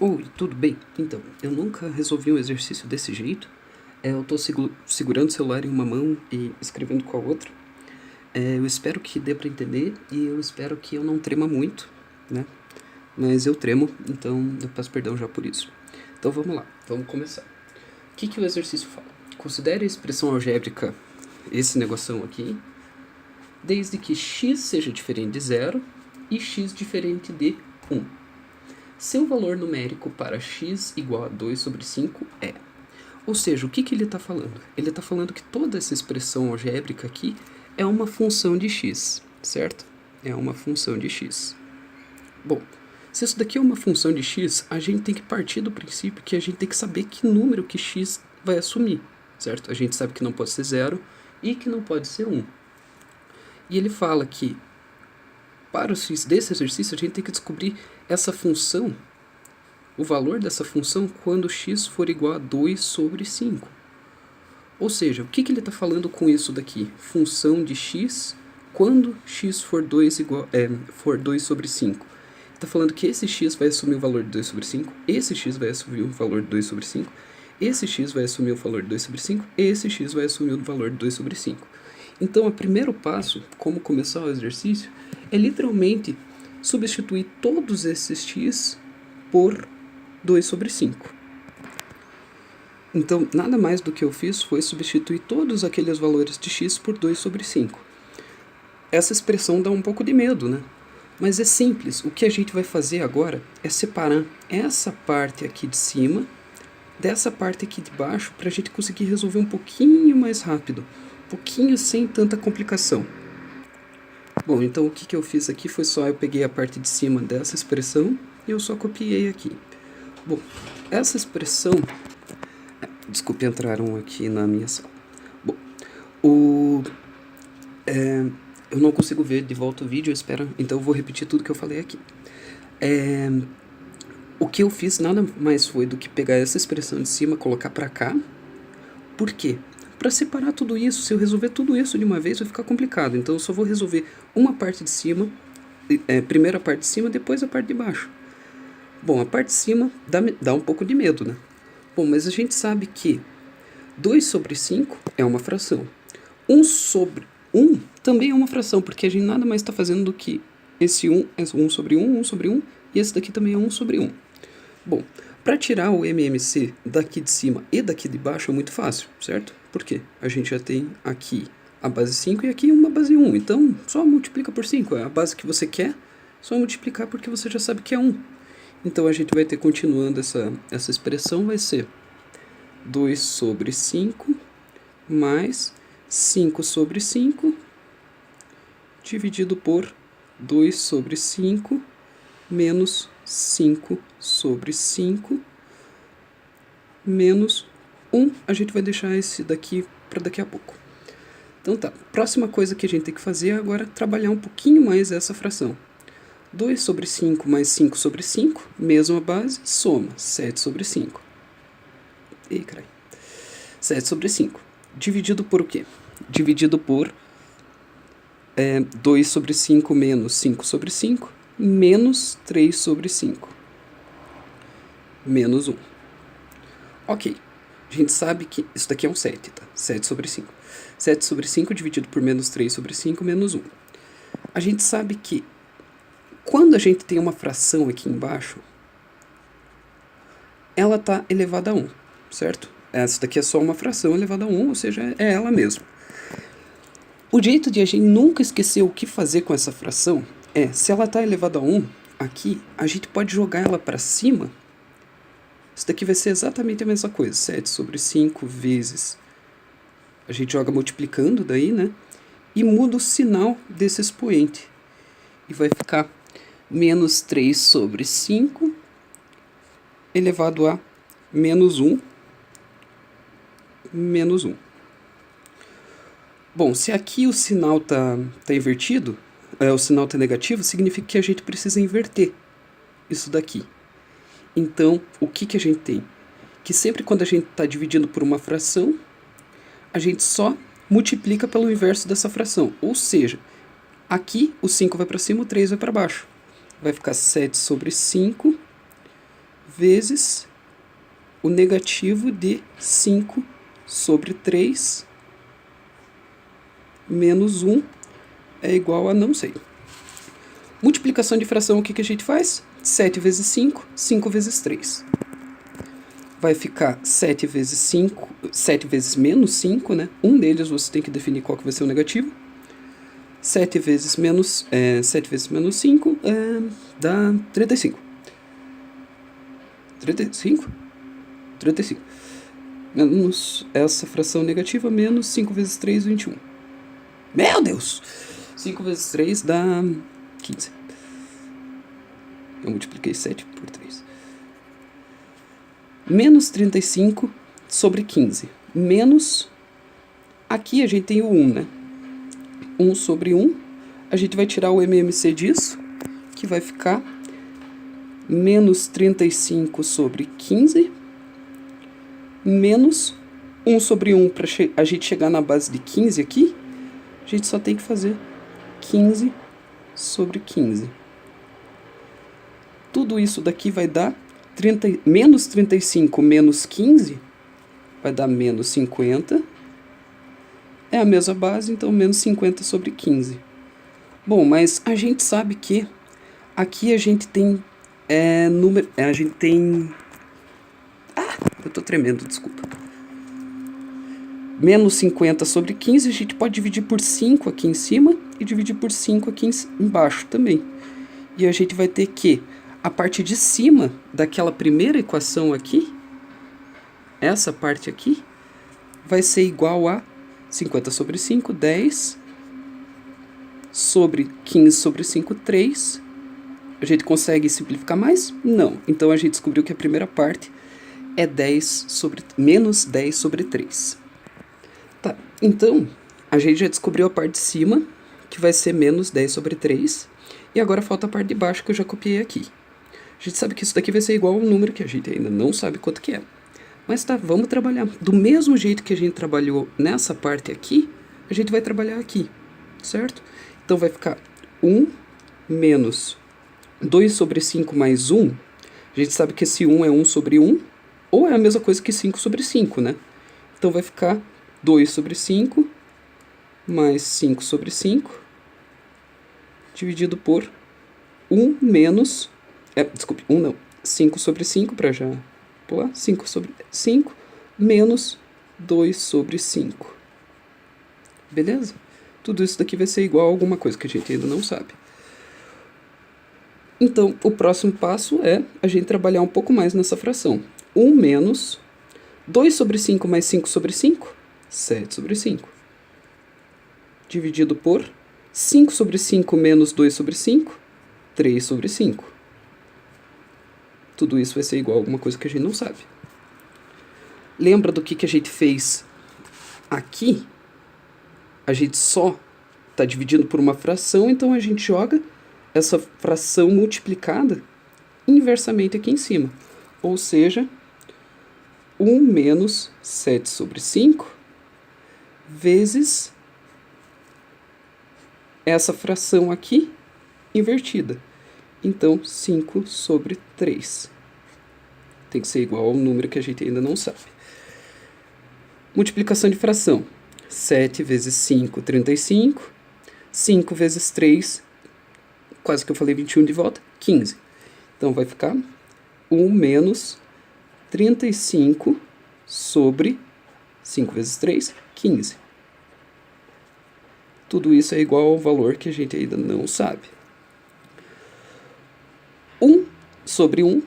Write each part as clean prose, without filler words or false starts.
Oi, tudo bem? Então, eu nunca resolvi um exercício desse jeito. Eu estou segurando o celular em uma mão e escrevendo com a outra. Eu espero que dê para entender e eu espero que eu não trema muito, né? Mas eu tremo, então eu peço perdão já por isso. Então vamos lá, vamos começar. O que o exercício fala? Considere a expressão algébrica, esse negoção aqui, desde que x seja diferente de 0 e x diferente de 1. Seu valor numérico para x igual a 2 sobre 5 é... Ou seja, o que ele está falando? Ele está falando que toda essa expressão algébrica aqui é uma função de x, certo? É uma função de x. Bom, se isso daqui é uma função de x, a gente tem que partir do princípio que a gente tem que saber que número que x vai assumir, certo? A gente sabe que não pode ser 0 e que não pode ser 1. E ele fala que para o x desse exercício, a gente tem que descobrir essa função, o valor dessa função, quando x for igual a 2 sobre 5. Ou seja, o que ele está falando com isso daqui? Função de x quando x for 2 sobre 5. Ele está falando que esse x vai assumir o valor de 2 sobre 5, esse x vai assumir o valor de 2 sobre 5, esse x vai assumir o valor de 2 sobre 5, esse x vai assumir o valor de 2 sobre 5. Então, o primeiro passo, como começar o exercício, é literalmente substituir todos esses x por 2 sobre 5. Então, nada mais do que eu fiz foi substituir todos aqueles valores de x por 2 sobre 5. Essa expressão dá um pouco de medo, né? Mas é simples. O que a gente vai fazer agora é separar essa parte aqui de cima dessa parte aqui de baixo para a gente conseguir resolver um pouquinho mais rápido. Um pouquinho sem tanta complicação. Bom, então o que eu fiz aqui foi só eu peguei a parte de cima dessa expressão e eu só copiei aqui. Bom, essa expressão... Desculpe, entraram aqui na minha sala. Bom, eu não consigo ver de volta o vídeo, eu espero, então eu vou repetir tudo que eu falei aqui. O que eu fiz nada mais foi do que pegar essa expressão de cima, colocar para cá. Por quê? Para separar tudo isso, se eu resolver tudo isso de uma vez vai ficar complicado. Então eu só vou resolver uma parte de cima, primeiro a parte de cima, depois a parte de baixo. Bom, a parte de cima dá um pouco de medo, né? Bom, mas a gente sabe que 2 sobre 5 é uma fração. 1 sobre 1 também é uma fração, porque a gente nada mais está fazendo do que esse 1 é 1 sobre 1, 1 sobre 1, e esse daqui também é 1 sobre 1. Bom, para tirar o MMC daqui de cima e daqui de baixo é muito fácil, certo? Por quê? A gente já tem aqui a base 5 e aqui uma base 1. Então, só multiplica por 5. É a base que você quer, só multiplicar porque você já sabe que é 1. Então, a gente vai ter, continuando essa expressão, vai ser 2 sobre 5 mais 5 sobre 5 dividido por 2 sobre 5 menos 5 sobre 5 menos 1, a gente vai deixar esse daqui para daqui a pouco. Então tá, próxima coisa que a gente tem que fazer é agora trabalhar um pouquinho mais essa fração. 2 sobre 5 mais 5 sobre 5, mesma base, soma 7 sobre 5. Ih, carai. 7 sobre 5. Dividido por o quê? Dividido por 2 sobre 5 menos 5 sobre 5, menos 3 sobre 5. Menos 1. Ok. A gente sabe que isso daqui é um 7, tá? 7 sobre 5. 7 sobre 5 dividido por menos 3 sobre 5, menos 1. A gente sabe que quando a gente tem uma fração aqui embaixo, ela está elevada a 1, certo? Essa daqui é só uma fração elevada a 1, ou seja, é ela mesma. O jeito de a gente nunca esquecer o que fazer com essa fração é, se ela está elevada a 1, aqui, a gente pode jogar ela para cima. Isso daqui vai ser exatamente a mesma coisa, 7 sobre 5 vezes... A gente joga multiplicando daí, né? E muda o sinal desse expoente. E vai ficar menos 3 sobre 5 elevado a menos 1 menos 1. Bom, se aqui o sinal tá invertido, o sinal tá negativo, significa que a gente precisa inverter isso daqui. Então, o que a gente tem? Que sempre quando a gente está dividindo por uma fração, a gente só multiplica pelo inverso dessa fração. Ou seja, aqui o 5 vai para cima, o 3 vai para baixo. Vai ficar 7 sobre 5 vezes o negativo de 5 sobre 3 menos 1 é igual a não sei. Multiplicação de fração, o que a gente faz? 7 vezes 5, 5 vezes 3. Vai ficar 7 vezes 5, 7 vezes menos 5, né? Um deles você tem que definir qual que vai ser o negativo. 7 vezes menos 5 dá 35. 35? 35. Menos essa fração negativa, menos 5 vezes 3, 21. Meu Deus! 5 vezes 3 dá 15. Eu multipliquei 7 por 3. Menos 35 sobre 15. Menos... Aqui a gente tem o 1, né? 1 sobre 1. A gente vai tirar o MMC disso, que vai ficar menos 35 sobre 15, menos 1 sobre 1. Para a gente chegar na base de 15 aqui, a gente só tem que fazer 15 sobre 15. Tudo isso daqui vai dar menos 35 menos 15, vai dar menos 50. É a mesma base, então menos 50 sobre 15. Bom, mas a gente sabe que aqui a gente tem número... A gente tem... eu tô tremendo, desculpa. Menos 50 sobre 15, a gente pode dividir por 5 aqui em cima e dividir por 5 aqui embaixo também. E a gente vai ter que a parte de cima daquela primeira equação aqui, essa parte aqui, vai ser igual a 50 sobre 5, 10, sobre 15 sobre 5, 3. A gente consegue simplificar mais? Não. Então a gente descobriu que a primeira parte é menos 10 sobre 3. Tá, então a gente já descobriu a parte de cima, que vai ser menos 10 sobre 3. E agora falta a parte de baixo que eu já copiei aqui. A gente sabe que isso daqui vai ser igual ao número que a gente ainda não sabe quanto que é. Mas tá, vamos trabalhar. Do mesmo jeito que a gente trabalhou nessa parte aqui, a gente vai trabalhar aqui, certo? Então vai ficar 1 menos 2 sobre 5 mais 1. A gente sabe que esse 1 é 1 sobre 1, ou é a mesma coisa que 5 sobre 5, né? Então vai ficar 2 sobre 5 mais 5 sobre 5, dividido por 1 menos... desculpe, 1 não. 5 sobre 5, para já pular. 5 sobre 5 menos 2 sobre 5. Beleza? Tudo isso daqui vai ser igual a alguma coisa que a gente ainda não sabe. Então, o próximo passo é a gente trabalhar um pouco mais nessa fração. 1 menos 2 sobre 5 mais 5 sobre 5, 7 sobre 5. Dividido por 5 sobre 5 menos 2 sobre 5, 3 sobre 5. Tudo isso vai ser igual a alguma coisa que a gente não sabe. Lembra do que a gente fez aqui? A gente só está dividindo por uma fração, então a gente joga essa fração multiplicada inversamente aqui em cima. Ou seja, 1 menos 7 sobre 5 vezes essa fração aqui invertida. Então, 5 sobre 3. Tem que ser igual ao número que a gente ainda não sabe. Multiplicação de fração. 7 vezes 5, 35. 5 vezes 3, quase que eu falei 21 de volta, 15. Então, vai ficar 1 menos 35 sobre 5 vezes 3, 15. Tudo isso é igual ao valor que a gente ainda não sabe. 1 sobre 1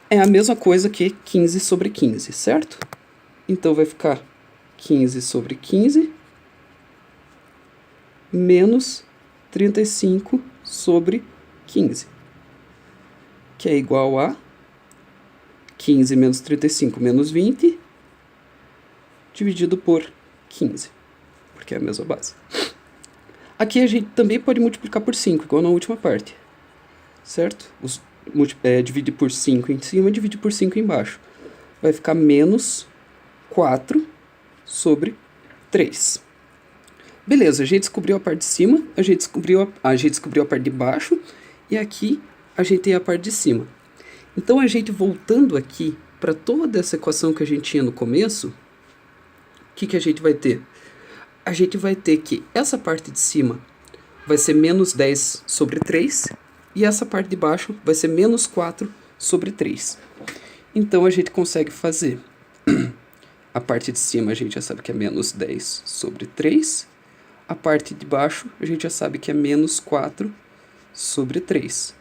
é a mesma coisa que 15 sobre 15, certo? Então vai ficar 15 sobre 15 menos 35 sobre 15, que é igual a 15 menos 35 menos 20, dividido por 15, porque é a mesma base. Aqui a gente também pode multiplicar por 5, igual na última parte, certo? Divide por 5 em cima, divide por 5 embaixo. Vai ficar menos 4 sobre 3. Beleza, a gente descobriu a parte de cima, a gente descobriu a parte de baixo, e aqui a gente tem a parte de cima. Então, a gente voltando aqui para toda essa equação que a gente tinha no começo, o que a gente vai ter? A gente vai ter que essa parte de cima vai ser menos 10 sobre 3, e essa parte de baixo vai ser menos 4 sobre 3. Então, a gente consegue fazer a parte de cima, a gente já sabe que é menos 10 sobre 3. A parte de baixo, a gente já sabe que é menos 4 sobre 3.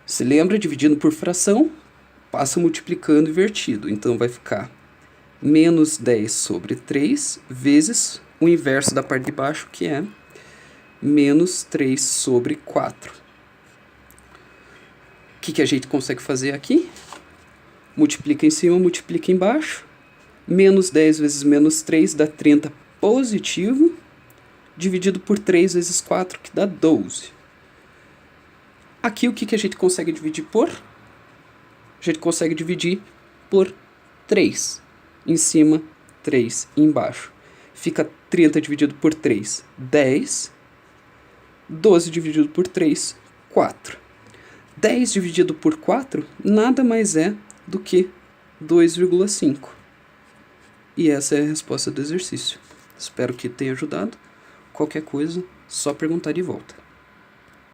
Se lembra, dividindo por fração, passa multiplicando invertido. Então, vai ficar menos 10 sobre 3 vezes o inverso da parte de baixo, que é menos 3 sobre 4. O que a gente consegue fazer aqui? Multiplica em cima, multiplica embaixo. Menos 10 vezes menos 3 dá 30 positivo, dividido por 3 vezes 4, que dá 12. Aqui o que a gente consegue dividir por? A gente consegue dividir por 3. Em cima, 3 embaixo. Fica 30 dividido por 3, 10. 12 dividido por 3, 4. 10 dividido por 4 nada mais é do que 2,5. E essa é a resposta do exercício. Espero que tenha ajudado. Qualquer coisa, só perguntar de volta.